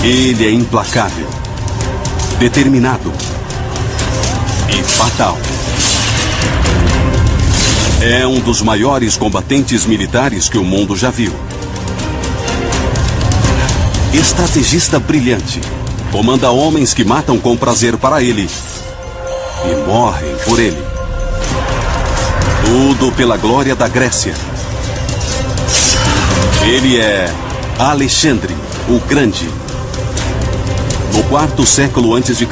Ele é implacável, determinado e fatal. É um dos maiores combatentes militares que o mundo já viu. Estrategista brilhante, comanda homens que matam com prazer para ele e morrem por ele. Tudo pela glória da Grécia. Ele é Alexandre, o Grande. No 4º século a.C.,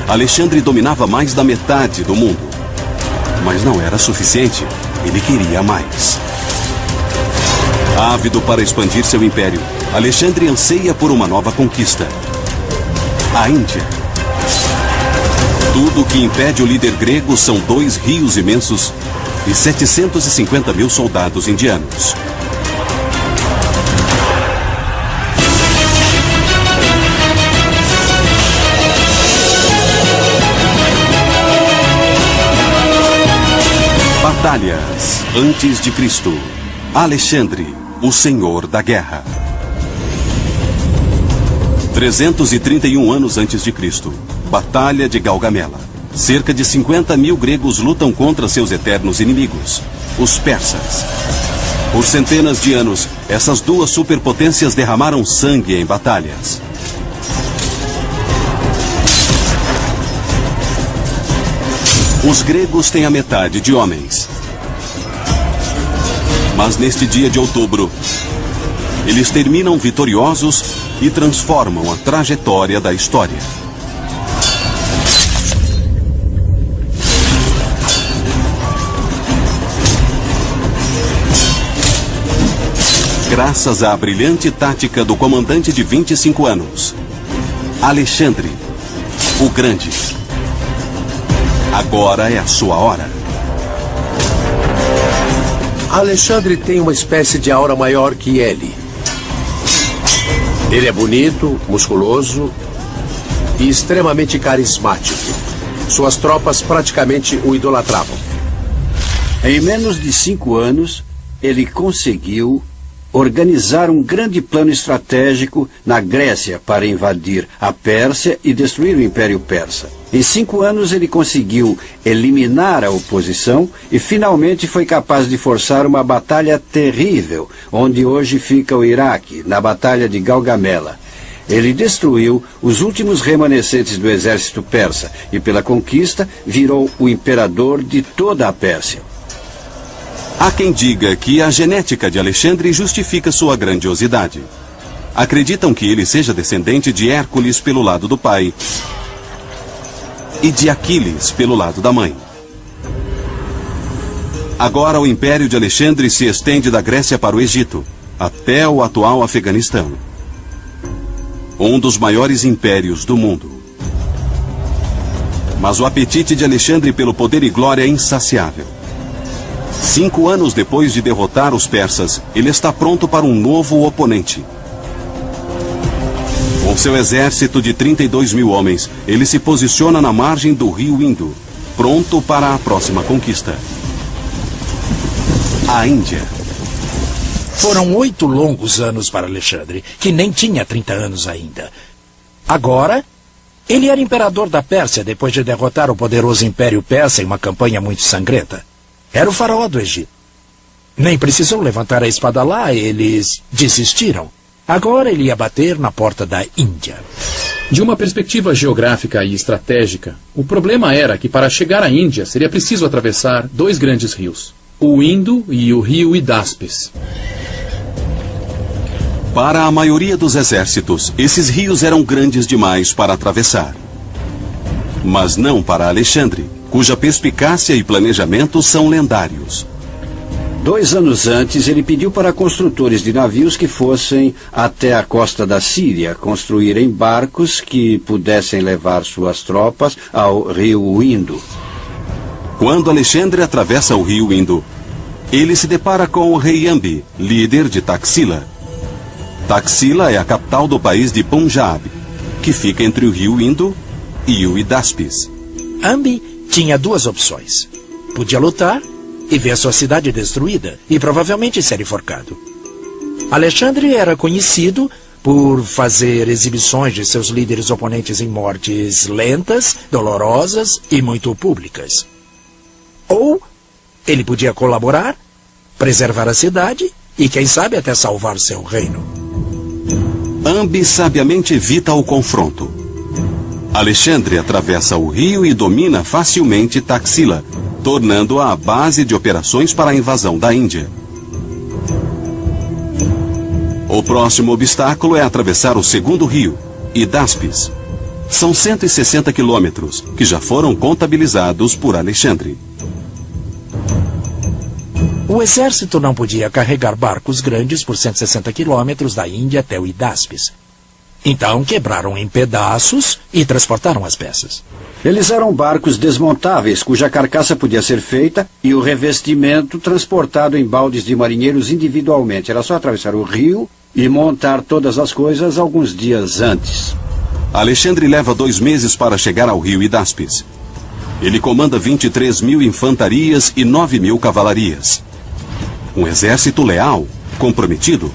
Alexandre dominava mais da metade do mundo. Mas não era suficiente. Ele queria mais. Ávido para expandir seu império, Alexandre anseia por uma nova conquista: a Índia. Tudo o que impede o líder grego são 2 rios imensos e 750 mil soldados indianos. Batalhas antes de Cristo. Alexandre, o Senhor da Guerra. 331 anos antes de Cristo. Batalha de Gaugamela. Cerca de 50 mil gregos lutam contra seus eternos inimigos, os persas. Por centenas de anos, essas 2 superpotências derramaram sangue em batalhas. Os gregos têm a metade de homens. Mas neste dia de outubro, eles terminam vitoriosos e transformam a trajetória da história. Graças à brilhante tática do comandante de 25 anos, Alexandre, o Grande. Agora é a sua hora. Alexandre tem uma espécie de aura maior que ele. Ele é bonito, musculoso e extremamente carismático. Suas tropas praticamente o idolatravam. Em menos de 5 anos, ele conseguiu organizar um grande plano estratégico na Grécia para invadir a Pérsia e destruir o Império Persa. Em 5 anos ele conseguiu eliminar a oposição e finalmente foi capaz de forçar uma batalha terrível, onde hoje fica o Iraque, na Batalha de Gaugamela. Ele destruiu os últimos remanescentes do exército persa e pela conquista virou o imperador de toda a Pérsia. Há quem diga que a genética de Alexandre justifica sua grandiosidade. Acreditam que ele seja descendente de Hércules pelo lado do pai e de Aquiles pelo lado da mãe. Agora o império de Alexandre se estende da Grécia para o Egito, até o atual Afeganistão. Um dos maiores impérios do mundo. Mas o apetite de Alexandre pelo poder e glória é insaciável. 5 anos depois de derrotar os persas, ele está pronto para um novo oponente. Com seu exército de 32 mil homens, ele se posiciona na margem do rio Indo, pronto para a próxima conquista: a Índia. Foram 8 longos anos para Alexandre, que nem tinha 30 anos ainda. Agora, ele era imperador da Pérsia depois de derrotar o poderoso Império Persa em uma campanha muito sangrenta. Era o faraó do Egito. Nem precisou levantar a espada lá, eles desistiram. Agora ele ia bater na porta da Índia. De uma perspectiva geográfica e estratégica, o problema era que para chegar à Índia seria preciso atravessar 2 grandes rios, o Indo e o rio Hidáspes. Para a maioria dos exércitos, esses rios eram grandes demais para atravessar. Mas não para Alexandre, cuja perspicácia e planejamento são lendários. 2 anos antes, ele pediu para construtores de navios que fossem até a costa da Síria construírem barcos que pudessem levar suas tropas ao rio Indo. Quando Alexandre atravessa o rio Indo, ele se depara com o rei Ambi, líder de Taxila. Taxila é a capital do país de Punjab, que fica entre o rio Indo e o Hidáspes. Ambi tinha 2 opções. Podia lutar e ver sua cidade destruída e provavelmente ser enforcado. Alexandre era conhecido por fazer exibições de seus líderes oponentes em mortes lentas, dolorosas e muito públicas. Ou ele podia colaborar, preservar a cidade e, quem sabe, até salvar seu reino. Ambi sabiamente evita o confronto. Alexandre atravessa o rio e domina facilmente Taxila, tornando-a a base de operações para a invasão da Índia. O próximo obstáculo é atravessar o segundo rio, Hidáspes. São 160 quilômetros, que já foram contabilizados por Alexandre. O exército não podia carregar barcos grandes por 160 quilômetros da Índia até o Hidáspes. Então quebraram em pedaços e transportaram as peças. Eles eram barcos desmontáveis, cuja carcaça podia ser feita e o revestimento transportado em baldes de marinheiros individualmente. Era só atravessar o rio e montar todas as coisas alguns dias antes. Alexandre leva 2 meses para chegar ao rio Hidáspes. Ele comanda 23 mil infantarias e 9 mil cavalarias. Um exército leal, comprometido.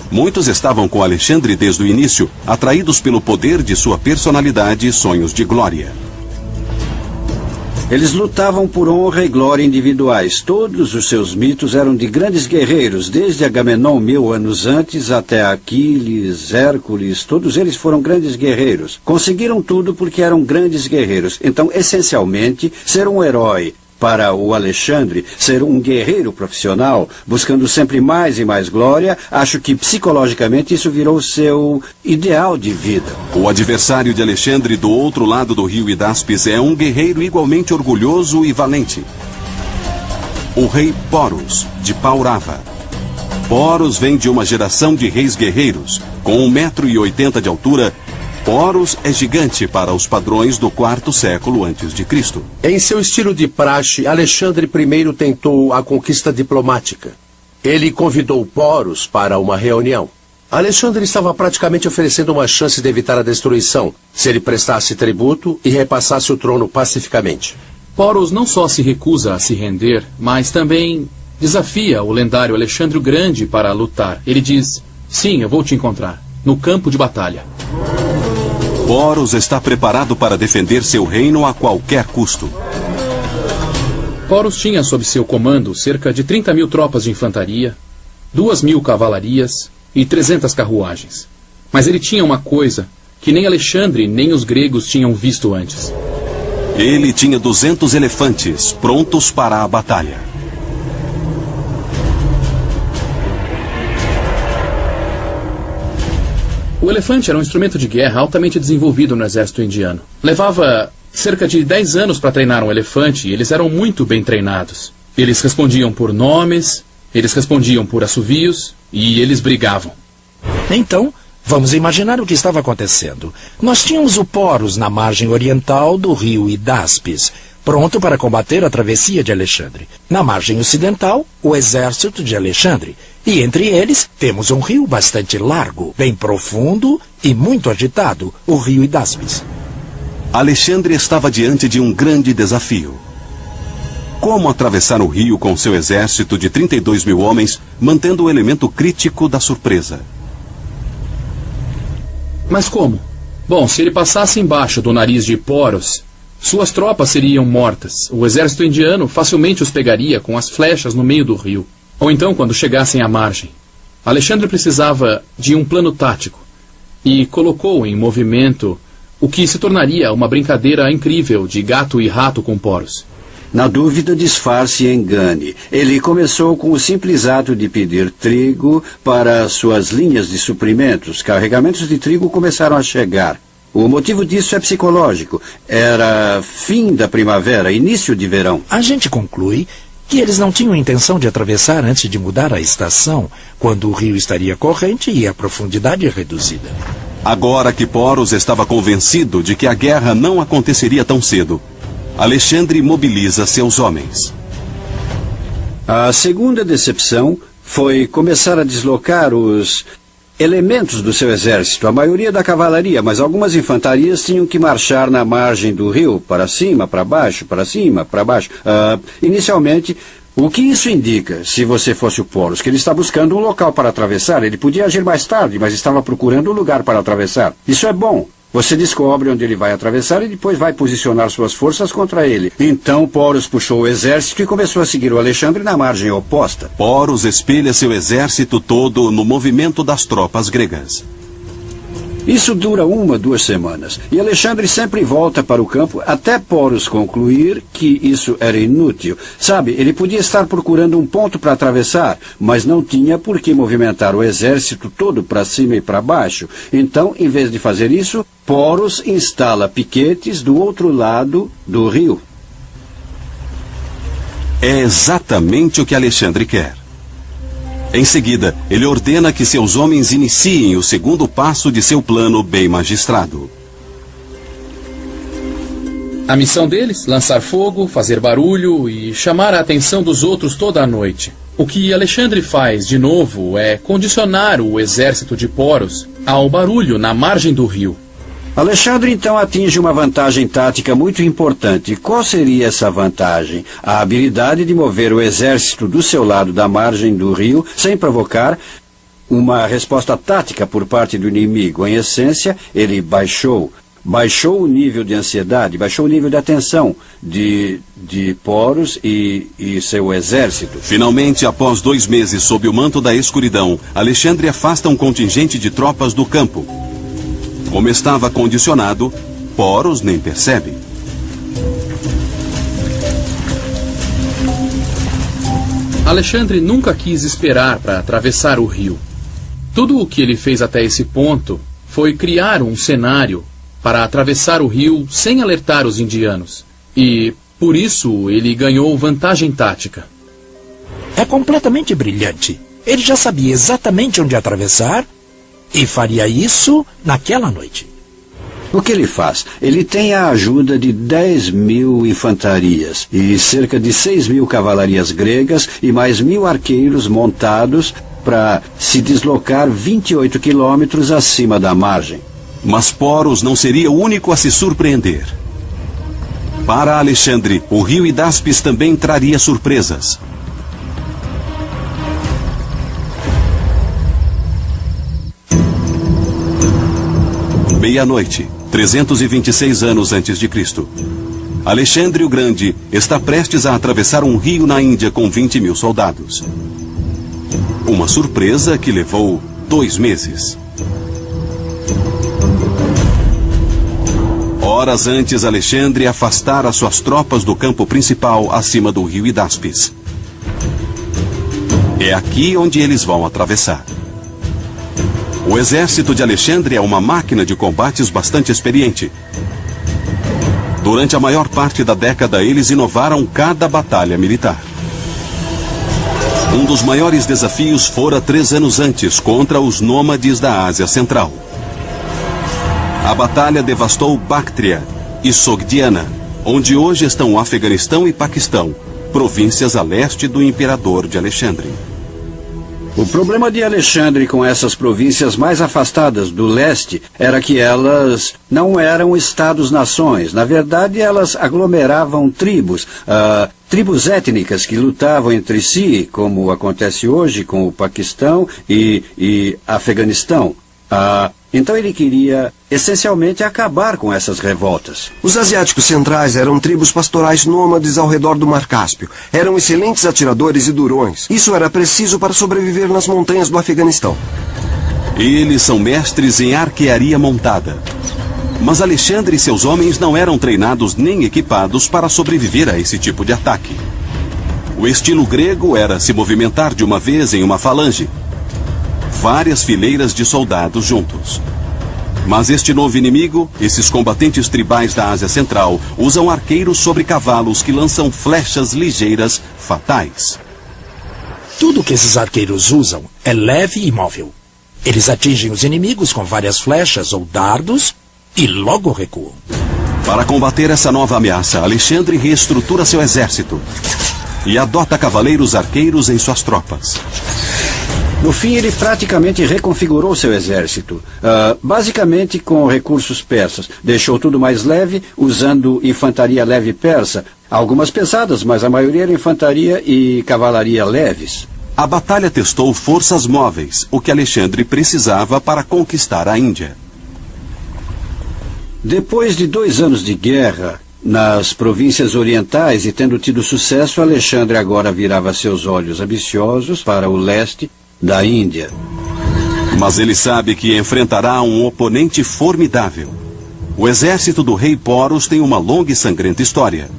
Muitos estavam com Alexandre desde o início, atraídos pelo poder de sua personalidade e sonhos de glória. Eles lutavam por honra e glória individuais. Todos os seus mitos eram de grandes guerreiros, desde Agamenon 1000 anos antes até Aquiles, Hércules. Todos eles foram grandes guerreiros. Conseguiram tudo porque eram grandes guerreiros. Então, essencialmente, ser um herói para o Alexandre, ser um guerreiro profissional, buscando sempre mais e mais glória, acho que psicologicamente isso virou seu ideal de vida. O adversário de Alexandre do outro lado do rio Hidáspes é um guerreiro igualmente orgulhoso e valente. O rei Porus, de Paurava. Porus vem de uma geração de reis guerreiros. Com 1,80 m de altura, Porus é gigante para os padrões do 4º século a.C. Em seu estilo de praxe, Alexandre I tentou a conquista diplomática. Ele convidou Porus para uma reunião. Alexandre estava praticamente oferecendo uma chance de evitar a destruição, se ele prestasse tributo e repassasse o trono pacificamente. Porus não só se recusa a se render, mas também desafia o lendário Alexandre o Grande para lutar. Ele diz: sim, eu vou te encontrar, no campo de batalha. Porus está preparado para defender seu reino a qualquer custo. Porus tinha sob seu comando cerca de 30 mil tropas de infantaria, 2 mil cavalarias e 300 carruagens. Mas ele tinha uma coisa que nem Alexandre nem os gregos tinham visto antes. Ele tinha 200 elefantes prontos para a batalha. O elefante era um instrumento de guerra altamente desenvolvido no exército indiano. Levava cerca de 10 anos para treinar um elefante e eles eram muito bem treinados. Eles respondiam por nomes, eles respondiam por assovios e eles brigavam. Então, vamos imaginar o que estava acontecendo. Nós tínhamos o Porus na margem oriental do rio Hidáspes, pronto para combater a travessia de Alexandre. Na margem ocidental, o exército de Alexandre. E entre eles, temos um rio bastante largo, bem profundo e muito agitado, o rio Hidáspes. Alexandre estava diante de um grande desafio. Como atravessar o rio com seu exército de 32 mil homens, mantendo o elemento crítico da surpresa? Mas como? Bom, se ele passasse embaixo do nariz de Porus, suas tropas seriam mortas. O exército indiano facilmente os pegaria com as flechas no meio do rio. Ou então, quando chegassem à margem. Alexandre precisava de um plano tático e colocou em movimento o que se tornaria uma brincadeira incrível de gato e rato com Porus. Na dúvida, disfarce e engane. Ele começou com o simples ato de pedir trigo para suas linhas de suprimentos. Carregamentos de trigo começaram a chegar. O motivo disso é psicológico. Era fim da primavera, início de verão. A gente conclui que eles não tinham intenção de atravessar antes de mudar a estação, quando o rio estaria corrente e a profundidade reduzida. Agora que Porus estava convencido de que a guerra não aconteceria tão cedo, Alexandre mobiliza seus homens. A segunda decepção foi começar a deslocar os elementos do seu exército, a maioria da cavalaria, mas algumas infantarias tinham que marchar na margem do rio, para cima, para baixo, para cima, para baixo. Inicialmente, O que isso indica, se você fosse o Porus? Que ele está buscando um local para atravessar. Ele podia agir mais tarde, mas estava procurando um lugar para atravessar. Isso é bom. Você descobre onde ele vai atravessar e depois vai posicionar suas forças contra ele. Então Porus puxou o exército e começou a seguir o Alexandre na margem oposta. Porus espelha seu exército todo no movimento das tropas gregas. Isso dura 1, 2 semanas. E Alexandre sempre volta para o campo até Porus concluir que isso era inútil. Sabe, ele podia estar procurando um ponto para atravessar, mas não tinha por que movimentar o exército todo para cima e para baixo. Então, em vez de fazer isso, Porus instala piquetes do outro lado do rio. É exatamente o que Alexandre quer. Em seguida, ele ordena que seus homens iniciem o segundo passo de seu plano bem magistrado. A missão deles, lançar fogo, fazer barulho e chamar a atenção dos outros toda a noite. O que Alexandre faz, de novo, é condicionar o exército de Porus ao barulho na margem do rio. Alexandre então atinge uma vantagem tática muito importante. Qual seria essa vantagem? A habilidade de mover o exército do seu lado da margem do rio sem provocar uma resposta tática por parte do inimigo. Em essência, ele baixou o nível de ansiedade, baixou o nível de atenção de Porus e seu exército. Finalmente, após 2 meses sob o manto da escuridão, Alexandre afasta um contingente de tropas do campo. Como estava condicionado, Porus nem percebe. Alexandre nunca quis esperar para atravessar o rio. Tudo o que ele fez até esse ponto foi criar um cenário para atravessar o rio sem alertar os indianos. E, por isso, ele ganhou vantagem tática. É completamente brilhante. Ele já sabia exatamente onde atravessar e faria isso naquela noite. O que ele faz? Ele tem a ajuda de 10.000 infantarias e cerca de 6.000 cavalarias gregas e mais 1.000 arqueiros montados para se deslocar 28 quilômetros acima da margem. Mas Porus não seria o único a se surpreender. Para Alexandre, o rio Hidáspes também traria surpresas. Meia-noite, 326 anos antes de Cristo. Alexandre o Grande está prestes a atravessar um rio na Índia com 20.000 soldados. Uma surpresa que levou 2 meses. Horas antes, Alexandre afastara suas tropas do campo principal acima do rio Hidáspes. É aqui onde eles vão atravessar. O exército de Alexandre é uma máquina de combates bastante experiente. Durante a maior parte da década, eles inovaram cada batalha militar. Um dos maiores desafios fora 3 anos antes, contra os nômades da Ásia Central. A batalha devastou Bactria e Sogdiana, onde hoje estão o Afeganistão e Paquistão, províncias a leste do imperador de Alexandre. O problema de Alexandre com essas províncias mais afastadas do leste era que elas não eram estados-nações. Na verdade, elas aglomeravam tribos, tribos étnicas que lutavam entre si, como acontece hoje com o Paquistão e Afeganistão. Então ele queria, essencialmente, acabar com essas revoltas. Os asiáticos centrais eram tribos pastorais nômades ao redor do Mar Cáspio. Eram excelentes atiradores e durões. Isso era preciso para sobreviver nas montanhas do Afeganistão. Eles são mestres em arquearia montada. Mas Alexandre e seus homens não eram treinados nem equipados para sobreviver a esse tipo de ataque. O estilo grego era se movimentar de uma vez em uma falange. Várias fileiras de soldados juntos. Mas este novo inimigo, esses combatentes tribais da Ásia Central, usam arqueiros sobre cavalos que lançam flechas ligeiras fatais. Tudo que esses arqueiros usam é leve e móvel. Eles atingem os inimigos com várias flechas ou dardos e logo recuam. Para combater essa nova ameaça, Alexandre reestrutura seu exército e adota cavaleiros arqueiros em suas tropas. No fim, ele praticamente reconfigurou seu exército, basicamente com recursos persas. Deixou tudo mais leve, usando infantaria leve persa Algumas pesadas, mas a maioria era infantaria e cavalaria leves. A batalha testou forças móveis, o que Alexandre precisava para conquistar a Índia. Depois de 2 anos de guerra nas províncias orientais e tendo tido sucesso, Alexandre agora virava seus olhos ambiciosos para o leste da Índia. Mas ele sabe que enfrentará um oponente formidável. O exército do rei Porus tem uma longa e sangrenta história.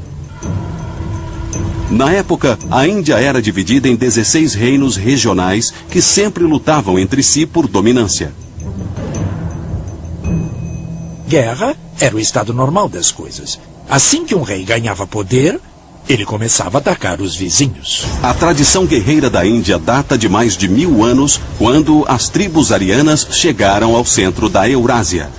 Na época, a Índia era dividida em 16 reinos regionais que sempre lutavam entre si por dominância. Guerra era o estado normal das coisas. Assim que um rei ganhava poder, ele começava a atacar os vizinhos. A tradição guerreira da Índia data de mais de 1000 anos, quando as tribos arianas chegaram ao centro da Eurásia.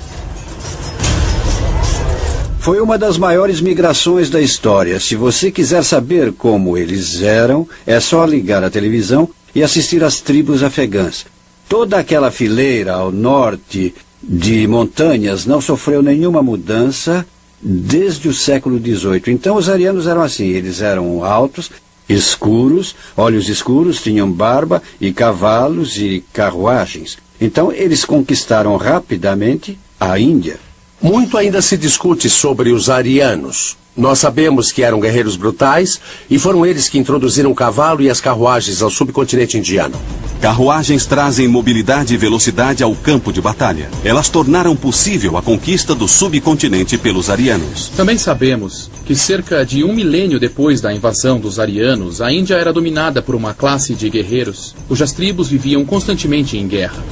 Foi uma das maiores migrações da história. Se você quiser saber como eles eram, é só ligar a televisão e assistir às tribos afegãs. Toda aquela fileira ao norte de montanhas não sofreu nenhuma mudança desde o século XVIII. Então os arianos eram assim, eles eram altos, escuros, olhos escuros, tinham barba e cavalos e carruagens. Então eles conquistaram rapidamente a Índia. Muito ainda se discute sobre os arianos. Nós sabemos que eram guerreiros brutais e foram eles que introduziram o cavalo e as carruagens ao subcontinente indiano. Carruagens trazem mobilidade e velocidade ao campo de batalha. Elas tornaram possível a conquista do subcontinente pelos arianos. Também sabemos que cerca de 1 milênio depois da invasão dos arianos, a Índia era dominada por uma classe de guerreiros, cujas tribos viviam constantemente em guerra.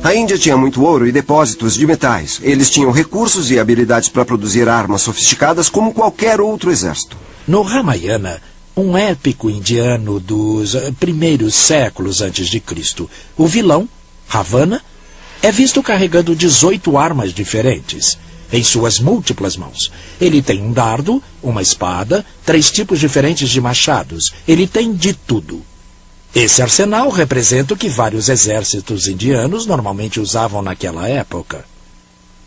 A Índia tinha muito ouro e depósitos de metais. Eles tinham recursos e habilidades para produzir armas sofisticadas como qualquer outro exército. No Ramayana, um épico indiano dos primeiros séculos antes de Cristo, o vilão, Ravana, é visto carregando 18 armas diferentes em suas múltiplas mãos. Ele tem um dardo, uma espada, 3 tipos diferentes de machados. Ele tem de tudo. Esse arsenal representa o que vários exércitos indianos normalmente usavam naquela época.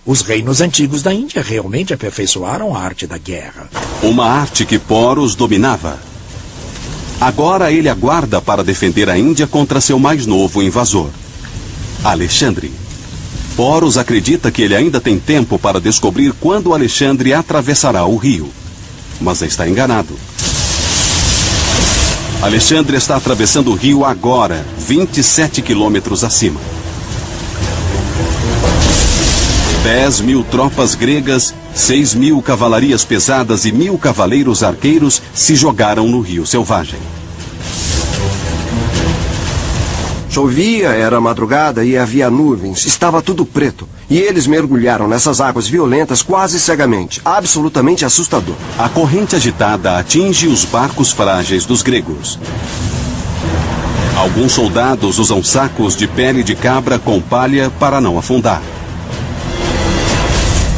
Os reinos antigos da Índia realmente aperfeiçoaram a arte da guerra. Uma arte que Porus dominava. Agora ele aguarda para defender a Índia contra seu mais novo invasor, Alexandre. Porus acredita que ele ainda tem tempo para descobrir quando Alexandre atravessará o rio. Mas está enganado. Alexandre está atravessando o rio agora, 27 quilômetros acima. 10.000 tropas gregas, 6.000 cavalarias pesadas e 1.000 cavaleiros arqueiros se jogaram no rio selvagem. Chovia, era madrugada e havia nuvens. Estava tudo preto. E eles mergulharam nessas águas violentas quase cegamente. Absolutamente assustador. A corrente agitada atinge os barcos frágeis dos gregos. Alguns soldados usam sacos de pele de cabra com palha para não afundar.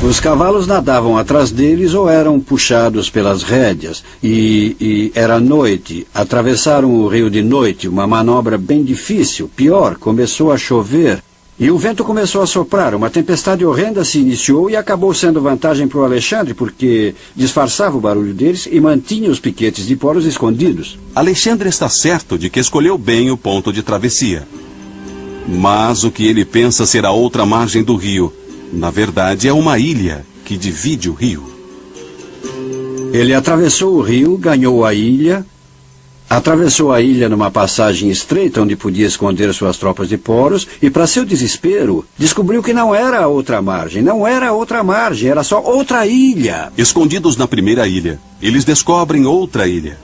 Os cavalos nadavam atrás deles ou eram puxados pelas rédeas. E era noite. Atravessaram o rio de noite, uma manobra bem difícil. Pior, começou a chover. E o vento começou a soprar. Uma tempestade horrenda se iniciou e acabou sendo vantagem para o Alexandre, porque disfarçava o barulho deles e mantinha os piquetes de Porus escondidos. Alexandre está certo de que escolheu bem o ponto de travessia. Mas o que ele pensa ser a outra margem do rio, na verdade, é uma ilha que divide o rio. Ele atravessou o rio, ganhou a ilha, atravessou a ilha numa passagem estreita onde podia esconder suas tropas de Porus e, para seu desespero, descobriu que não era a outra margem, não era a outra margem, era só outra ilha. Escondidos na primeira ilha, eles descobrem outra ilha.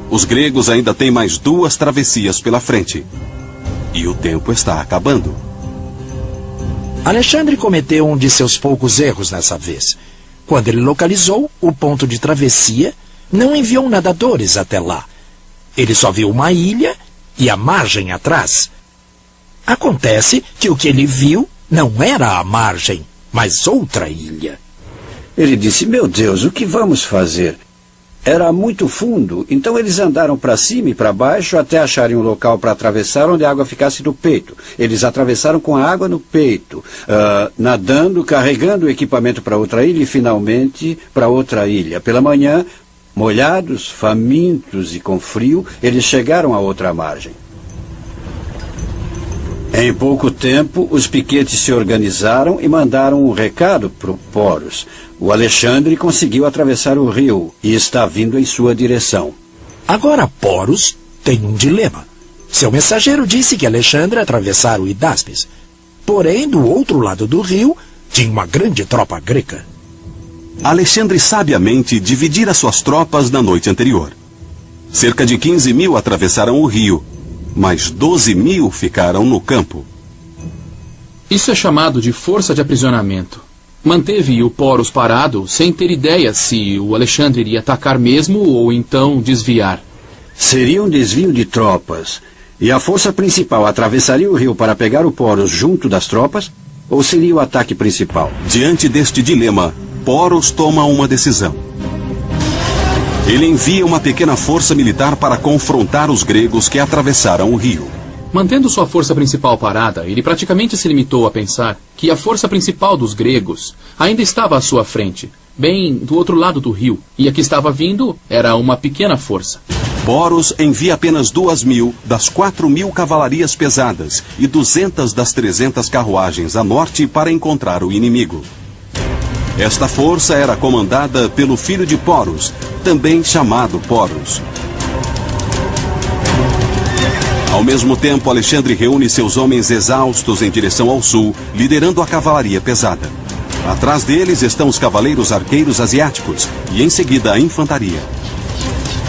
Os gregos ainda têm mais 2 travessias pela frente. E o tempo está acabando. Alexandre cometeu um de seus poucos erros nessa vez. Quando ele localizou o ponto de travessia, não enviou nadadores até lá. Ele só viu uma ilha e a margem atrás. Acontece que o que ele viu não era a margem, mas outra ilha. Ele disse, meu Deus, o que vamos fazer? era muito fundo, então eles andaram para cima e para baixo até acharem um local para atravessar onde a água ficasse no peito. Eles atravessaram com a água no peito, nadando, carregando o equipamento para outra ilha e finalmente para outra ilha. Pela manhã, molhados, famintos e com frio, eles chegaram à outra margem. Em pouco tempo, os piquetes se organizaram e mandaram um recado para o Poros. O Alexandre conseguiu atravessar o rio e está vindo em sua direção. Agora Poros tem um dilema. Seu mensageiro disse que Alexandre atravessara o Hidáspes. Porém, do outro lado do rio, tinha uma grande tropa grega. Alexandre sabiamente dividira suas tropas na noite anterior. Cerca de 15 mil atravessaram o rio, mas 12 mil ficaram no campo. Isso é chamado de força de aprisionamento. Manteve o Poros parado sem ter ideia se o Alexandre iria atacar mesmo ou então desviar. Seria um desvio de tropas. E a força principal atravessaria o rio para pegar o Poros junto das tropas? Ou seria o ataque principal? Diante deste dilema, Poros toma uma decisão. Ele envia uma pequena força militar para confrontar os gregos que atravessaram o rio. Mantendo sua força principal parada, ele praticamente se limitou a pensar que a força principal dos gregos ainda estava à sua frente, bem do outro lado do rio, e a que estava vindo era uma pequena força. Poros envia apenas 2.000 das 4.000 cavalarias pesadas e 200 das 300 carruagens a norte para encontrar o inimigo. Esta força era comandada pelo filho de Poros, também chamado Poros. Ao mesmo tempo, Alexandre reúne seus homens exaustos em direção ao sul, liderando a cavalaria pesada. Atrás deles estão os cavaleiros arqueiros asiáticos e, em seguida, a infantaria.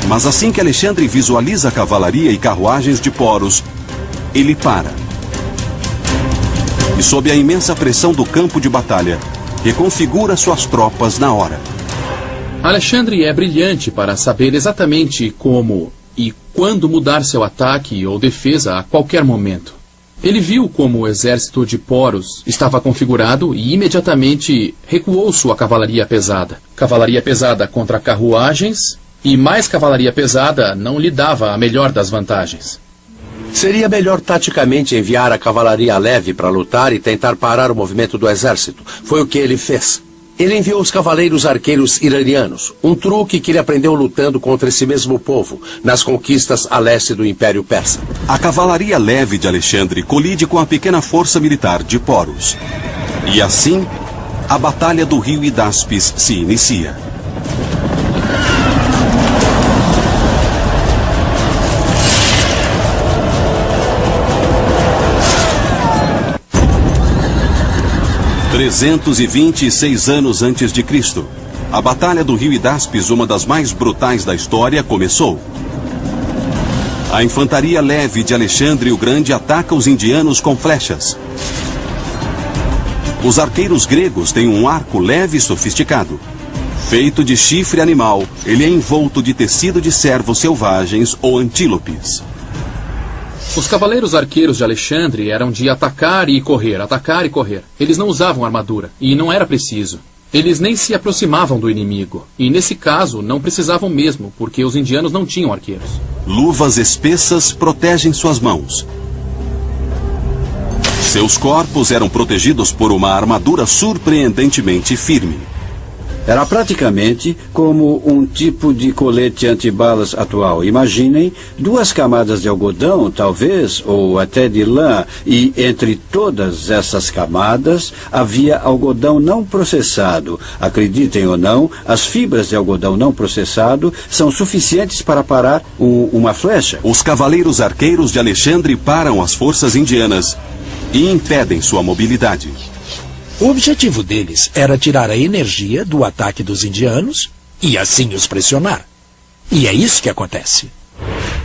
Mas assim que Alexandre visualiza a cavalaria e carruagens de Poros, ele para. E, sob a imensa pressão do campo de batalha, reconfigura suas tropas na hora. Alexandre é brilhante para saber exatamente como e quando mudar seu ataque ou defesa a qualquer momento. Ele viu como o exército de Poros estava configurado e imediatamente recuou sua cavalaria pesada. Cavalaria pesada contra carruagens e mais cavalaria pesada não lhe dava a melhor das vantagens. Seria melhor taticamente enviar a cavalaria leve para lutar e tentar parar o movimento do exército. Foi o que ele fez. Ele enviou os cavaleiros arqueiros iranianos, um truque que ele aprendeu lutando contra esse mesmo povo, nas conquistas a leste do Império Persa. A cavalaria leve de Alexandre colide com a pequena força militar de Poros. E assim, a Batalha do Rio Hidáspes se inicia. ...326 anos antes de Cristo, a Batalha do Rio Hidáspes, uma das mais brutais da história, começou. A infantaria leve de Alexandre o Grande ataca os indianos com flechas. Os arqueiros gregos têm um arco leve e sofisticado. Feito de chifre animal, ele é envolto de tecido de cervos selvagens ou antílopes. Os cavaleiros arqueiros de Alexandre eram de atacar e correr, atacar e correr. Eles não usavam armadura, e não era preciso. Eles nem se aproximavam do inimigo, e nesse caso não precisavam mesmo, porque os indianos não tinham arqueiros. Luvas espessas protegem suas mãos. Seus corpos eram protegidos por uma armadura surpreendentemente firme. Era praticamente como um tipo de colete antibalas atual. Imaginem 2 camadas de algodão, talvez, ou até de lã, e entre todas essas camadas havia algodão não processado. Acreditem ou não, as fibras de algodão não processado são suficientes para parar uma flecha. Os cavaleiros arqueiros de Alexandre param as forças indianas e impedem sua mobilidade. O objetivo deles era tirar a energia do ataque dos indianos e assim os pressionar. E é isso que acontece.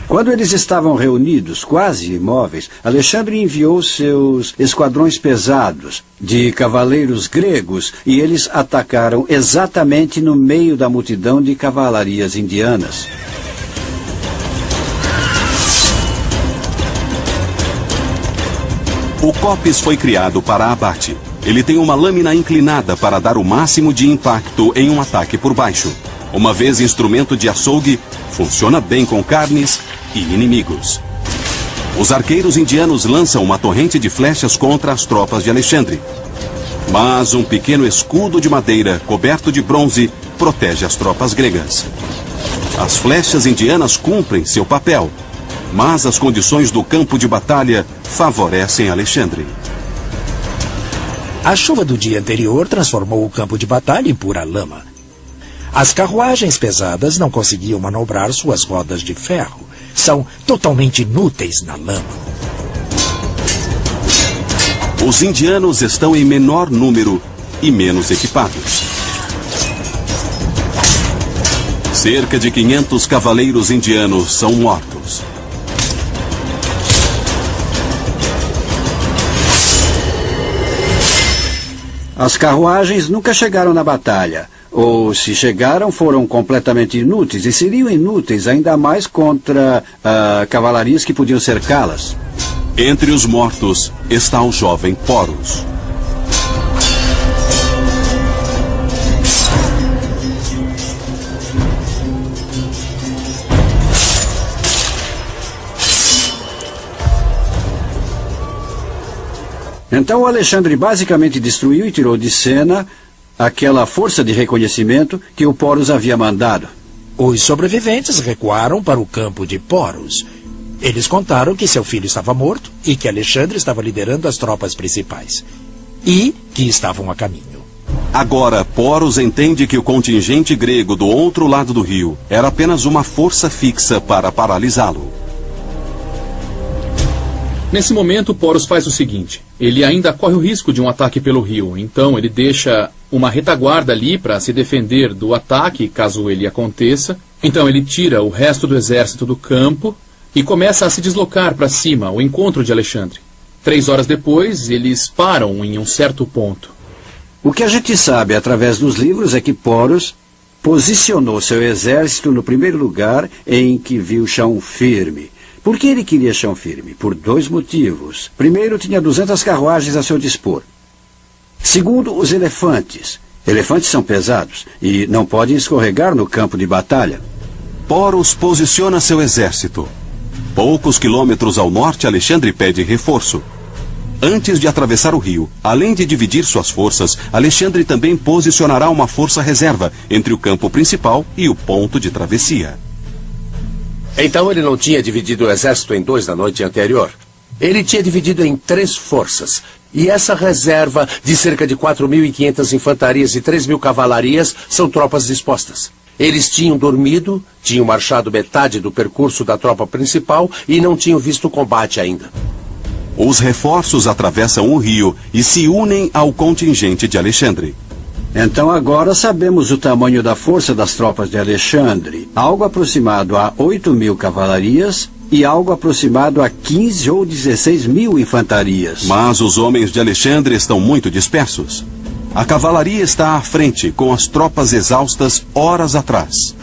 Quando eles estavam reunidos, quase imóveis, Alexandre enviou seus esquadrões pesados de cavaleiros gregos e eles atacaram exatamente no meio da multidão de cavalarias indianas. O copes foi criado para abate. Ele tem uma lâmina inclinada para dar o máximo de impacto em um ataque por baixo. Uma vez instrumento de açougue, funciona bem com carnes e inimigos. Os arqueiros indianos lançam uma torrente de flechas contra as tropas de Alexandre. Mas um pequeno escudo de madeira, coberto de bronze, protege as tropas gregas. As flechas indianas cumprem seu papel, mas as condições do campo de batalha favorecem Alexandre. A chuva do dia anterior transformou o campo de batalha em pura lama. As carruagens pesadas não conseguiam manobrar suas rodas de ferro. São totalmente inúteis na lama. Os indianos estão em menor número e menos equipados. Cerca de 500 cavaleiros indianos são mortos. As carruagens nunca chegaram na batalha. Ou, se chegaram, foram completamente inúteis. E seriam inúteis ainda mais contra cavalarias que podiam cercá-las. Entre os mortos está o jovem Poros. Então Alexandre basicamente destruiu e tirou de cena aquela força de reconhecimento que o Poros havia mandado. Os sobreviventes recuaram para o campo de Poros. Eles contaram que seu filho estava morto e que Alexandre estava liderando as tropas principais. E que estavam a caminho. Agora, Poros entende que o contingente grego do outro lado do rio era apenas uma força fixa para paralisá-lo. Nesse momento, Poros faz o seguinte. Ele ainda corre o risco de um ataque pelo rio. Então, ele deixa uma retaguarda ali para se defender do ataque, caso ele aconteça. Então, ele tira o resto do exército do campo e começa a se deslocar para cima, ao encontro de Alexandre. 3 horas depois, eles param em um certo ponto. O que a gente sabe através dos livros é que Poros posicionou seu exército no primeiro lugar em que viu chão firme. Por que ele queria chão firme? Por 2 motivos. Primeiro, tinha 200 carruagens a seu dispor. Segundo, os elefantes. Elefantes são pesados e não podem escorregar no campo de batalha. Poros posiciona seu exército. Poucos quilômetros ao norte, Alexandre pede reforço. Antes de atravessar o rio, além de dividir suas forças, Alexandre também posicionará uma força reserva entre o campo principal e o ponto de travessia. Então ele não tinha dividido o exército em 2 na noite anterior. Ele tinha dividido em 3 forças. E essa reserva de cerca de 4.500 infantarias e 3.000 cavalarias são tropas dispostas. Eles tinham dormido, tinham marchado metade do percurso da tropa principal e não tinham visto o combate ainda. Os reforços atravessam o rio e se unem ao contingente de Alexandre. Então agora sabemos o tamanho da força das tropas de Alexandre. Algo aproximado a 8.000 cavalarias e algo aproximado a 15 ou 16 mil infantarias. Mas os homens de Alexandre estão muito dispersos. A cavalaria está à frente, com as tropas exaustas horas atrás.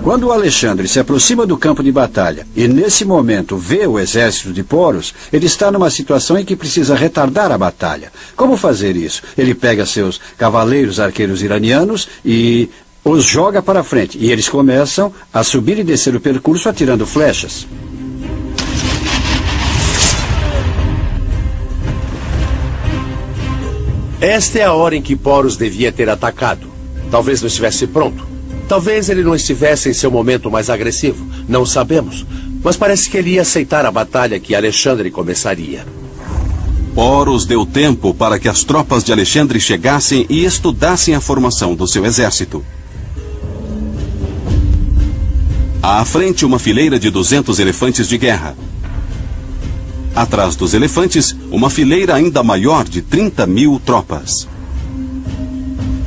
Quando o Alexandre se aproxima do campo de batalha e nesse momento vê o exército de Poros, ele está numa situação em que precisa retardar a batalha. Como fazer isso? Ele pega seus cavaleiros arqueiros iranianos e os joga para frente. E eles começam a subir e descer o percurso atirando flechas. Esta é a hora em que Poros devia ter atacado. Talvez não estivesse pronto. Talvez ele não estivesse em seu momento mais agressivo. Não sabemos. Mas parece que ele ia aceitar a batalha que Alexandre começaria. Poros deu tempo para que as tropas de Alexandre chegassem e estudassem a formação do seu exército. À frente, uma fileira de 200 elefantes de guerra. Atrás dos elefantes, uma fileira ainda maior de 30.000 tropas.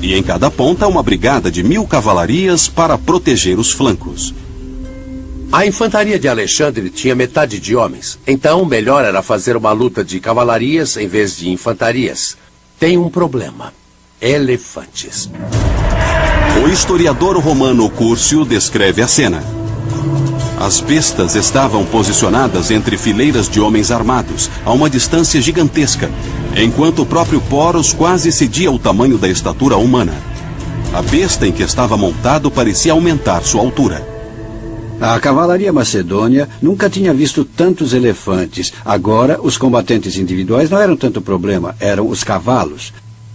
E em cada ponta, uma brigada de 1.000 cavalarias para proteger os flancos. A infantaria de Alexandre tinha metade de homens. Então, melhor era fazer uma luta de cavalarias em vez de infantarias. Tem um problema. Elefantes. O historiador romano Cúrcio descreve a cena. As bestas estavam posicionadas entre fileiras de homens armados, a uma distância gigantesca, enquanto o próprio Poros quase excedia o tamanho da estatura humana. A besta em que estava montado parecia aumentar sua altura. A cavalaria macedônia nunca tinha visto tantos elefantes. Agora, os combatentes individuais não eram tanto problema, eram os cavalos.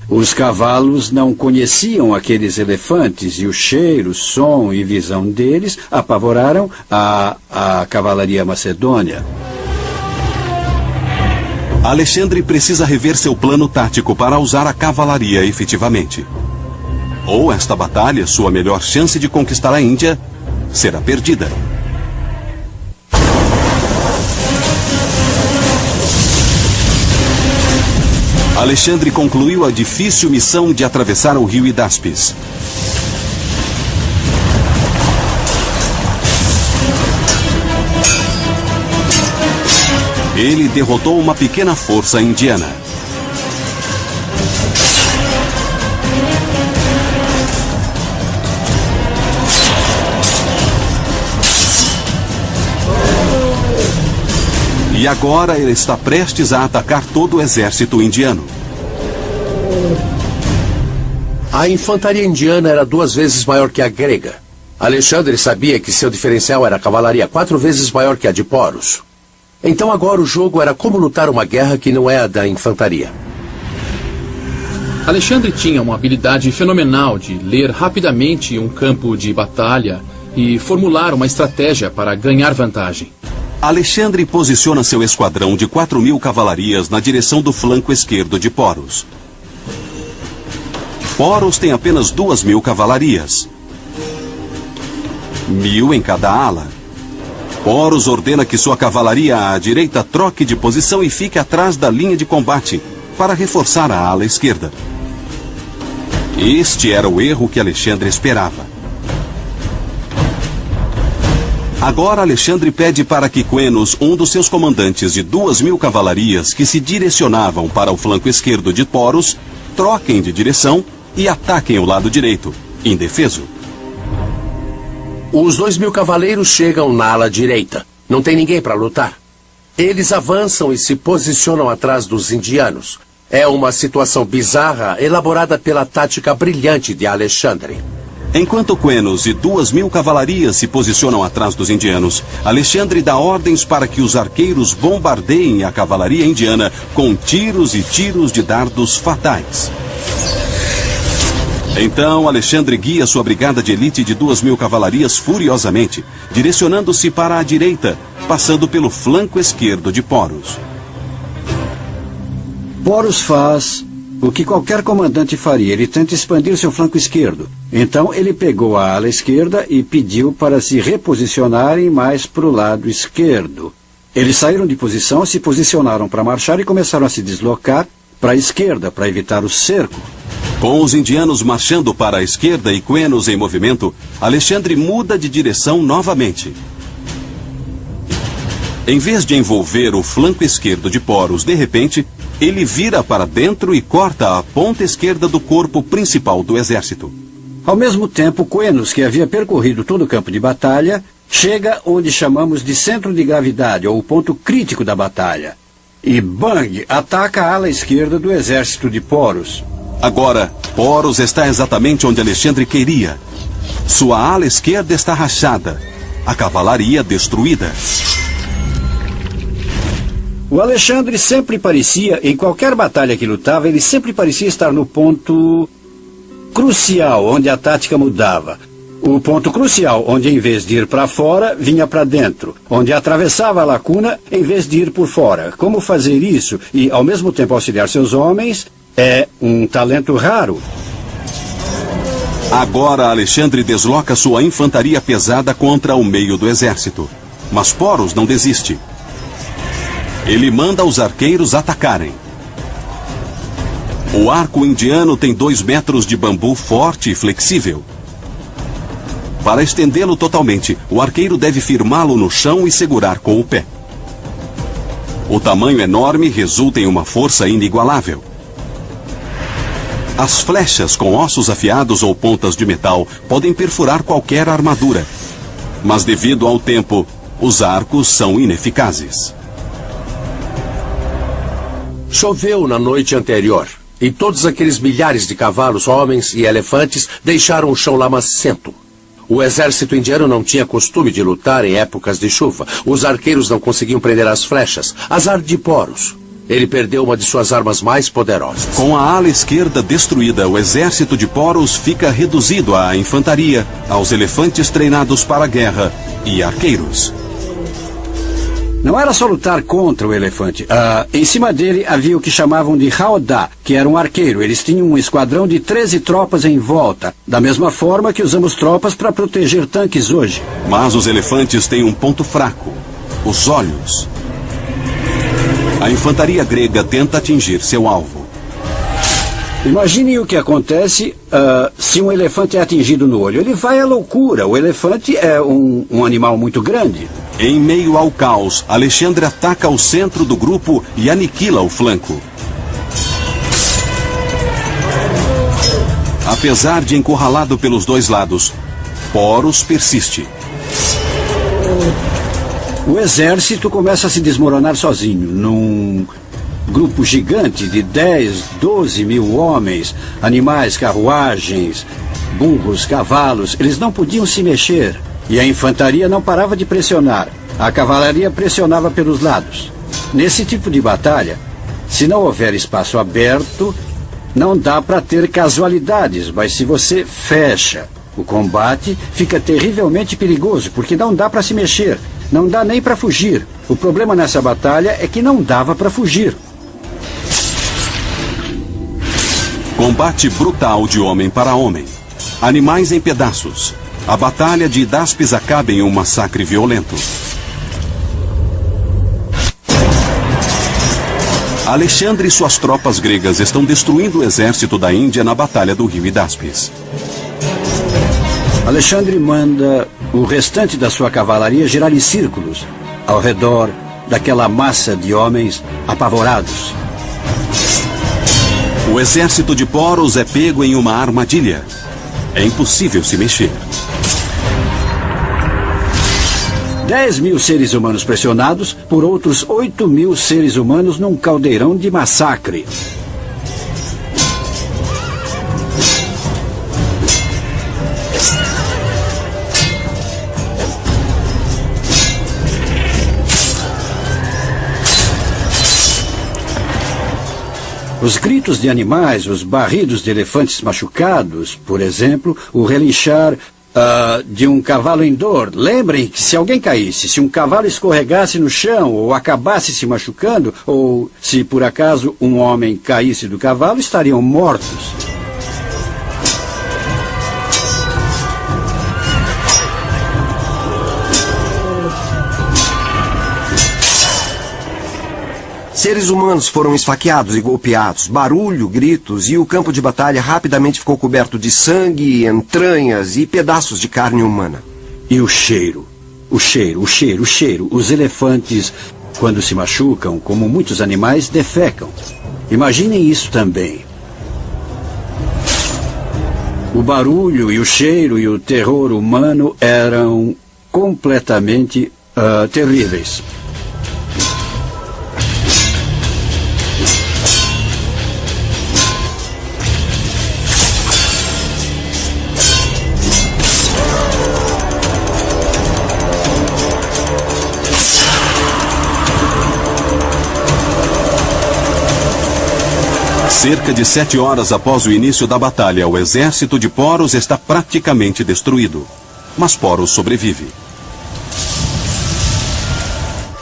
Os cavalos não conheciam aqueles elefantes e o cheiro, som e visão deles apavoraram a cavalaria macedônia. Alexandre precisa rever seu plano tático para usar a cavalaria efetivamente. Ou esta batalha, sua melhor chance de conquistar a Índia, será perdida. Alexandre concluiu a difícil missão de atravessar o rio Hidáspes. Ele derrotou uma pequena força indiana. E agora ele está prestes a atacar todo o exército indiano. A infantaria indiana era 2 vezes maior que a grega. Alexandre sabia que seu diferencial era a cavalaria 4 vezes maior que a de Poros. Então agora o jogo era como lutar uma guerra que não é a da infantaria. Alexandre tinha uma habilidade fenomenal de ler rapidamente um campo de batalha e formular uma estratégia para ganhar vantagem. Alexandre posiciona seu esquadrão de 4.000 cavalarias na direção do flanco esquerdo de Poros. Poros tem apenas 2.000 cavalarias. 1.000 em cada ala. Poros ordena que sua cavalaria à direita troque de posição e fique atrás da linha de combate para reforçar a ala esquerda. Este era o erro que Alexandre esperava. Agora Alexandre pede para que Quenos, um dos seus comandantes de 2.000 cavalarias que se direcionavam para o flanco esquerdo de Poros, troquem de direção e ataquem o lado direito, indefeso. Os 2.000 cavaleiros chegam na ala direita. Não tem ninguém para lutar. Eles avançam e se posicionam atrás dos indianos. É uma situação bizarra elaborada pela tática brilhante de Alexandre. Enquanto Quenos e 2.000 cavalarias se posicionam atrás dos indianos, Alexandre dá ordens para que os arqueiros bombardeiem a cavalaria indiana com tiros e tiros de dardos fatais. Então, Alexandre guia sua brigada de elite de 2.000 cavalarias furiosamente, direcionando-se para a direita, passando pelo flanco esquerdo de Poros. Poros faz o que qualquer comandante faria. Ele tenta expandir seu flanco esquerdo. Então ele pegou a ala esquerda e pediu para se reposicionarem mais para o lado esquerdo. Eles saíram de posição, se posicionaram para marchar e começaram a se deslocar para a esquerda para evitar o cerco. Com os indianos marchando para a esquerda e Quenos em movimento, Alexandre muda de direção novamente. Em vez de envolver o flanco esquerdo de Poros, de repente, ele vira para dentro e corta a ponta esquerda do corpo principal do exército. Ao mesmo tempo, Quenos, que havia percorrido todo o campo de batalha, chega onde chamamos de centro de gravidade, ou o ponto crítico da batalha. E bang! Ataca a ala esquerda do exército de Poros. Agora, Poros está exatamente onde Alexandre queria. Sua ala esquerda está rachada, a cavalaria destruída. O Alexandre sempre parecia, em qualquer batalha que lutava, ele sempre parecia estar no ponto crucial, onde a tática mudava. O ponto crucial, onde em vez de ir para fora, vinha para dentro. Onde atravessava a lacuna, em vez de ir por fora. Como fazer isso e, ao mesmo tempo, auxiliar seus homens, é um talento raro. Agora Alexandre desloca sua infantaria pesada contra o meio do exército. Mas Poros não desiste. Ele manda os arqueiros atacarem. O arco indiano tem 2 metros de bambu forte e flexível. Para estendê-lo totalmente, o arqueiro deve firmá-lo no chão e segurar com o pé. O tamanho enorme resulta em uma força inigualável. As flechas com ossos afiados ou pontas de metal podem perfurar qualquer armadura. Mas devido ao tempo, os arcos são ineficazes. Choveu na noite anterior. E todos aqueles milhares de cavalos, homens e elefantes deixaram o chão lamacento. O exército indiano não tinha costume de lutar em épocas de chuva. Os arqueiros não conseguiam prender as flechas. Azar de Poros. Ele perdeu uma de suas armas mais poderosas. Com a ala esquerda destruída, o exército de Poros fica reduzido à infantaria, aos elefantes treinados para a guerra e arqueiros. Não era só lutar contra o elefante. Em cima dele havia o que chamavam de Haodá, que era um arqueiro. Eles tinham um esquadrão de 13 tropas em volta, da mesma forma que usamos tropas para proteger tanques hoje. Mas os elefantes têm um ponto fraco: os olhos. A infantaria grega tenta atingir seu alvo. Imaginem o que acontece se um elefante é atingido no olho. Ele vai à loucura. O elefante é um animal muito grande. Em meio ao caos, Alexandre ataca o centro do grupo e aniquila o flanco. Apesar de encurralado pelos dois lados, Poros persiste. O exército começa a se desmoronar sozinho, num grupo gigante de 10, 12 mil homens, animais, carruagens, burros, cavalos. Eles não podiam se mexer. E a infantaria não parava de pressionar. A cavalaria pressionava pelos lados. Nesse tipo de batalha, se não houver espaço aberto, não dá para ter casualidades. Mas se você fecha o combate, fica terrivelmente perigoso, porque não dá para se mexer. Não dá nem para fugir. O problema nessa batalha é que não dava para fugir. Combate brutal de homem para homem. Animais em pedaços. A batalha de Hidáspes acaba em um massacre violento. Alexandre e suas tropas gregas estão destruindo o exército da Índia na batalha do rio Hidáspes. Alexandre manda o restante da sua cavalaria girar em círculos ao redor daquela massa de homens apavorados. O exército de Poros é pego em uma armadilha. É impossível se mexer. 10 mil seres humanos pressionados por outros 8 mil seres humanos num caldeirão de massacre. Os gritos de animais, os barridos de elefantes machucados, por exemplo, o relinchar de um cavalo em dor. Lembrem que se alguém caísse, se um cavalo escorregasse no chão ou acabasse se machucando, ou se por acaso um homem caísse do cavalo, estariam mortos. Seres humanos foram esfaqueados e golpeados, barulho, gritos, e o campo de batalha rapidamente ficou coberto de sangue, entranhas e pedaços de carne humana. E o cheiro. O cheiro, o cheiro, o cheiro. Os elefantes, quando se machucam, como muitos animais, defecam. Imaginem isso também. O barulho e o cheiro e o terror humano eram completamente terríveis. Cerca de 7 horas após o início da batalha, o exército de Poros está praticamente destruído. Mas Poros sobrevive.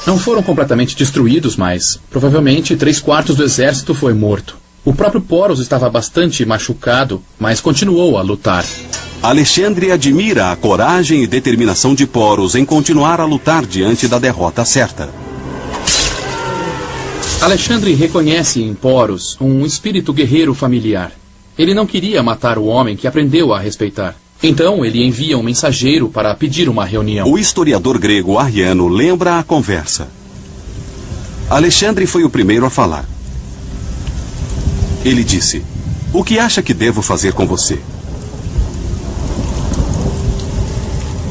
Não foram completamente destruídos, mas provavelmente 3/4 do exército foi morto. O próprio Poros estava bastante machucado, mas continuou a lutar. Alexandre admira a coragem e determinação de Poros em continuar a lutar diante da derrota certa. Alexandre reconhece em Poros um espírito guerreiro familiar. Ele não queria matar o homem que aprendeu a respeitar. Então ele envia um mensageiro para pedir uma reunião. O historiador grego Arriano lembra a conversa. Alexandre foi o primeiro a falar. Ele disse: "O que acha que devo fazer com você?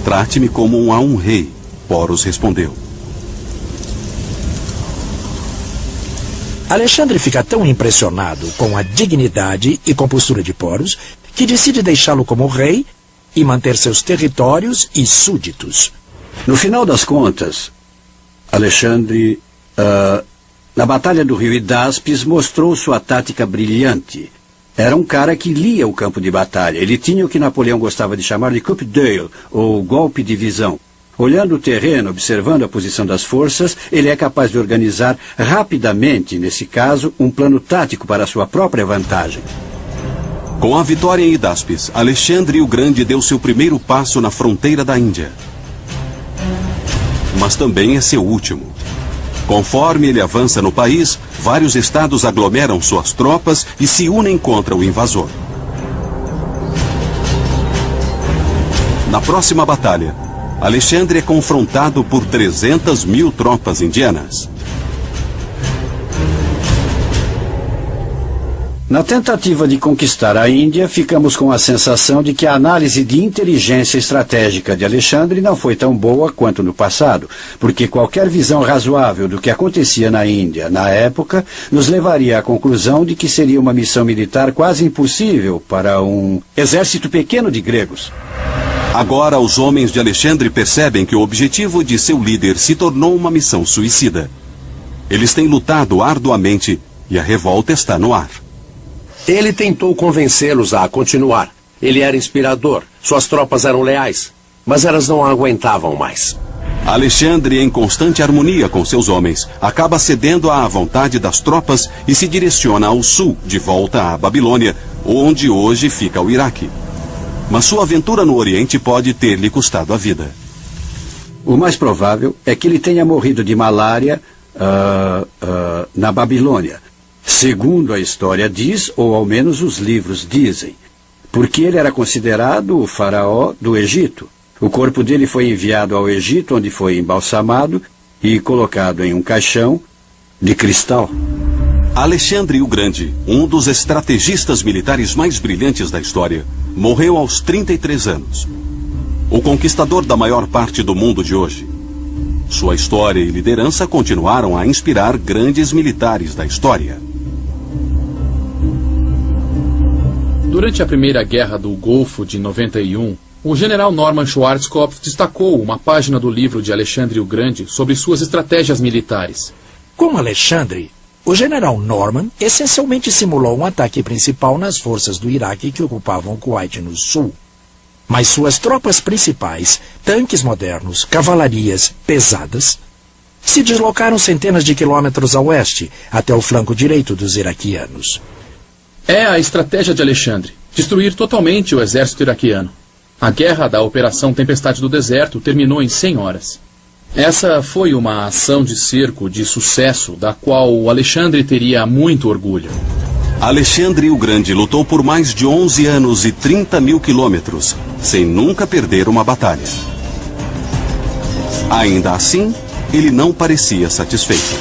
Trate-me como a um rei", Poros respondeu. Alexandre fica tão impressionado com a dignidade e compostura de Poros que decide deixá-lo como rei e manter seus territórios e súditos. No final das contas, Alexandre, na Batalha do Rio Hidáspes, mostrou sua tática brilhante. Era um cara que lia o campo de batalha. Ele tinha o que Napoleão gostava de chamar de coup d'œil, ou golpe de visão. Olhando o terreno, observando a posição das forças, ele é capaz de organizar rapidamente, nesse caso, um plano tático para a sua própria vantagem. Com a vitória em Hidáspes, Alexandre o Grande deu seu primeiro passo na fronteira da Índia. Mas também é seu último. Conforme ele avança no país, vários estados aglomeram suas tropas e se unem contra o invasor. Na próxima batalha, Alexandre é confrontado por 300.000 tropas indianas. Na tentativa de conquistar a Índia, ficamos com a sensação de que a análise de inteligência estratégica de Alexandre não foi tão boa quanto no passado, porque qualquer visão razoável do que acontecia na Índia na época nos levaria à conclusão de que seria uma missão militar quase impossível para um exército pequeno de gregos. Agora, os homens de Alexandre percebem que o objetivo de seu líder se tornou uma missão suicida. Eles têm lutado arduamente e a revolta está no ar. Ele tentou convencê-los a continuar. Ele era inspirador, suas tropas eram leais, mas elas não aguentavam mais. Alexandre, em constante harmonia com seus homens, acaba cedendo à vontade das tropas e se direciona ao sul, de volta à Babilônia, onde hoje fica o Iraque. Mas sua aventura no Oriente pode ter lhe custado a vida. O mais provável é que ele tenha morrido de malária na Babilônia. Segundo a história diz, ou ao menos os livros dizem, porque ele era considerado o faraó do Egito. O corpo dele foi enviado ao Egito, onde foi embalsamado e colocado em um caixão de cristal. Alexandre o Grande, um dos estrategistas militares mais brilhantes da história, morreu aos 33 anos. O conquistador da maior parte do mundo de hoje. Sua história e liderança continuaram a inspirar grandes militares da história. Durante a Primeira Guerra do Golfo de 91, o general Norman Schwarzkopf destacou uma página do livro de Alexandre o Grande sobre suas estratégias militares. Com Alexandre, o general Norman essencialmente simulou um ataque principal nas forças do Iraque que ocupavam Kuwait no sul. Mas suas tropas principais, tanques modernos, cavalarias pesadas, se deslocaram centenas de quilômetros a oeste, até o flanco direito dos iraquianos. É a estratégia de Alexandre, destruir totalmente o exército iraquiano. A guerra da Operação Tempestade do Deserto terminou em 100 horas. Essa foi uma ação de cerco de sucesso, da qual o Alexandre teria muito orgulho. Alexandre o Grande lutou por mais de 11 anos e 30.000 quilômetros, sem nunca perder uma batalha. Ainda assim, ele não parecia satisfeito.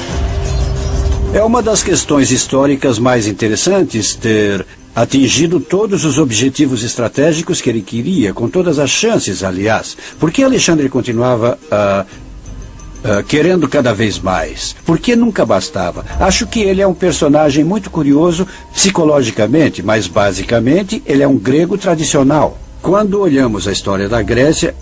É uma das questões históricas mais interessantes ter atingido todos os objetivos estratégicos que ele queria, com todas as chances, aliás. Por que Alexandre continuava querendo cada vez mais? Porque nunca bastava. Acho que ele é um personagem muito curioso psicologicamente, mas basicamente ele é um grego tradicional. Quando olhamos a história da Grécia,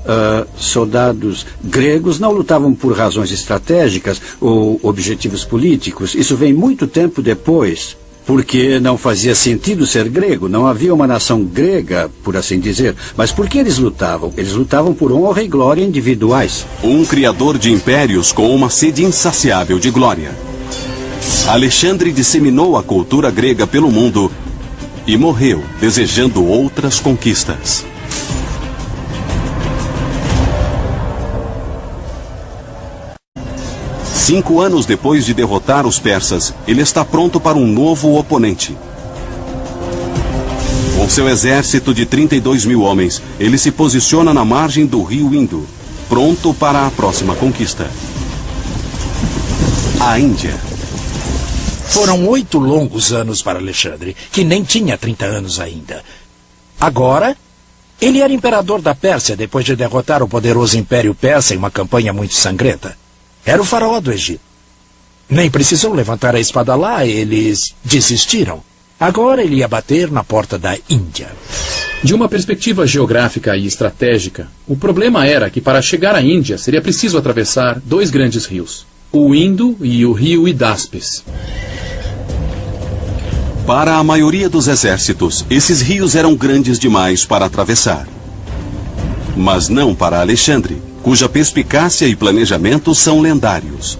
soldados gregos não lutavam por razões estratégicas ou objetivos políticos. Isso vem muito tempo depois, porque não fazia sentido ser grego. Não havia uma nação grega, por assim dizer. Mas por que eles lutavam? Eles lutavam por honra e glória individuais. Um criador de impérios com uma sede insaciável de glória. Alexandre disseminou a cultura grega pelo mundo e morreu desejando outras conquistas. 5 anos depois de derrotar os persas, ele está pronto para um novo oponente. Com seu exército de 32.000 homens, ele se posiciona na margem do rio Indo, pronto para a próxima conquista. A Índia. Foram 8 longos anos para Alexandre, que nem tinha 30 anos ainda. Agora, ele era imperador da Pérsia depois de derrotar o poderoso Império Persa em uma campanha muito sangrenta. Era o faraó do Egito. Nem precisou levantar a espada lá, eles desistiram. Agora ele ia bater na porta da Índia. De uma perspectiva geográfica e estratégica, o problema era que para chegar à Índia seria preciso atravessar dois grandes rios, o Indo e o rio Hidáspes. Para a maioria dos exércitos, esses rios eram grandes demais para atravessar. Mas não para Alexandre, cuja perspicácia e planejamento são lendários.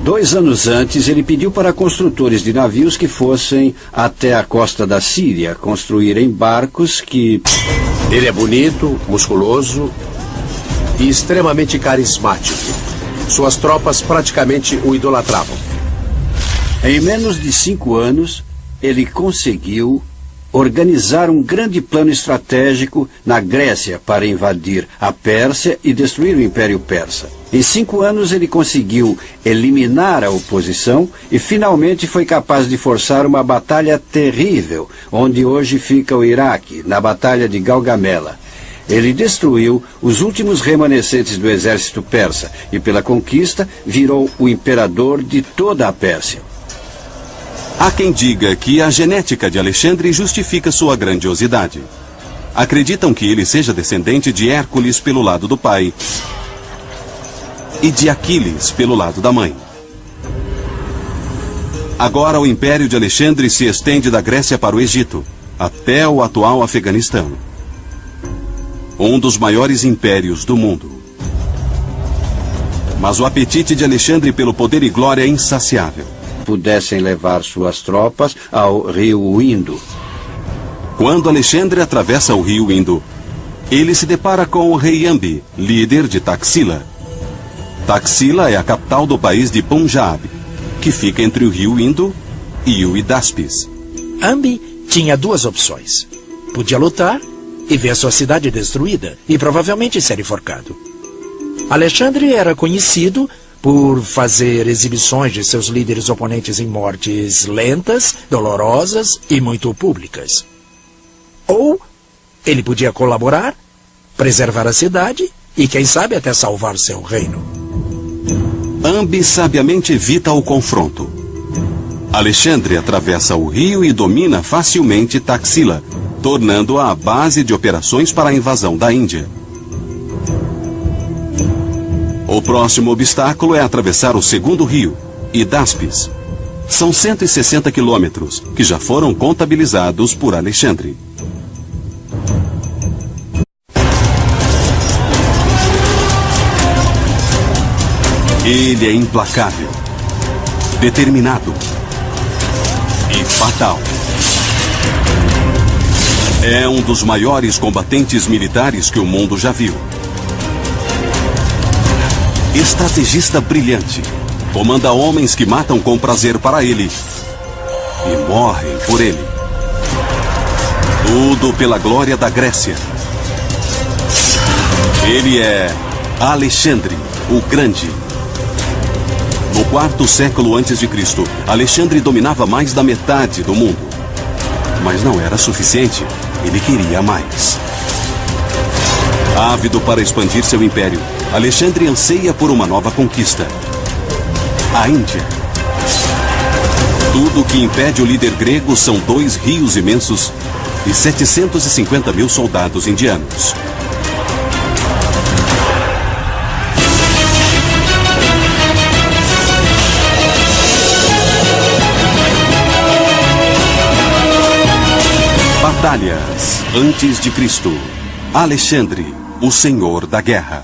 2 anos antes, ele pediu para construtores de navios que fossem até a costa da Síria construírem barcos que... Ele é bonito, musculoso e extremamente carismático. Suas tropas praticamente o idolatravam. Em menos de 5 anos, ele conseguiu organizar um grande plano estratégico na Grécia para invadir a Pérsia e destruir o Império Persa. Em 5 anos, ele conseguiu eliminar a oposição e finalmente foi capaz de forçar uma batalha terrível, onde hoje fica o Iraque, na Batalha de Gaugamela. Ele destruiu os últimos remanescentes do exército persa e, pela conquista, virou o imperador de toda a Pérsia. Há quem diga que a genética de Alexandre justifica sua grandiosidade. Acreditam que ele seja descendente de Hércules pelo lado do pai e de Aquiles pelo lado da mãe. Agora o império de Alexandre se estende da Grécia para o Egito, até o atual Afeganistão. Um dos maiores impérios do mundo. Mas o apetite de Alexandre pelo poder e glória é insaciável. Pudessem levar suas tropas ao rio Indo. Quando Alexandre atravessa o rio Indo, ele se depara com o rei Ambi, líder de Taxila. Taxila é a capital do país de Punjab, que fica entre o rio Indo e o Hidáspes. Ambi tinha 2 opções. Podia lutar e ver sua cidade destruída, e provavelmente ser enforcado. Alexandre era conhecido por fazer exibições de seus líderes oponentes em mortes lentas, dolorosas e muito públicas. Ou ele podia colaborar, preservar a cidade e, quem sabe, até salvar seu reino. Ambi sabiamente evita o confronto. Alexandre atravessa o rio e domina facilmente Taxila, tornando-a a base de operações para a invasão da Índia. O próximo obstáculo é atravessar o segundo rio, Hidáspes. São 160 quilômetros, que já foram contabilizados por Alexandre. Ele é implacável, determinado e fatal. É um dos maiores combatentes militares que o mundo já viu. Estrategista brilhante, comanda homens que matam com prazer para ele e morrem por ele. Tudo pela glória da Grécia. Ele é Alexandre, o Grande. No 4º século a.C., Alexandre dominava mais da metade do mundo. Mas não era suficiente, ele queria mais. Ávido para expandir seu império, Alexandre anseia por uma nova conquista. A Índia. Tudo o que impede o líder grego são 2 rios imensos e 750 mil soldados indianos. Batalhas antes de Cristo. Alexandre, o Senhor da Guerra.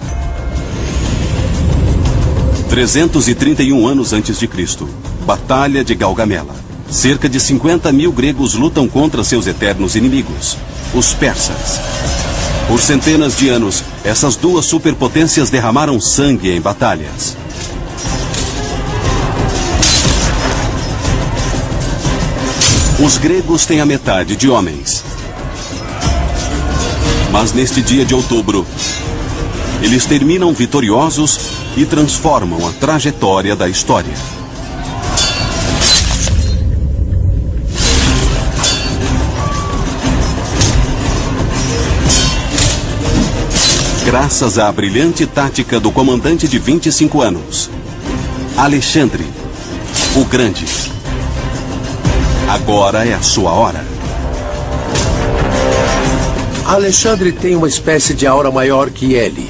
331 anos antes de Cristo. Batalha de Gaugamela. Cerca de 50 mil gregos lutam contra seus eternos inimigos, os persas. Por centenas de anos, essas 2 superpotências derramaram sangue em batalhas. Os gregos têm a metade de homens. Mas neste dia de outubro, eles terminam vitoriosos e transformam a trajetória da história. Graças à brilhante tática do comandante de 25 anos, Alexandre, o Grande. Agora é a sua hora. Alexandre tem uma espécie de aura maior que ele.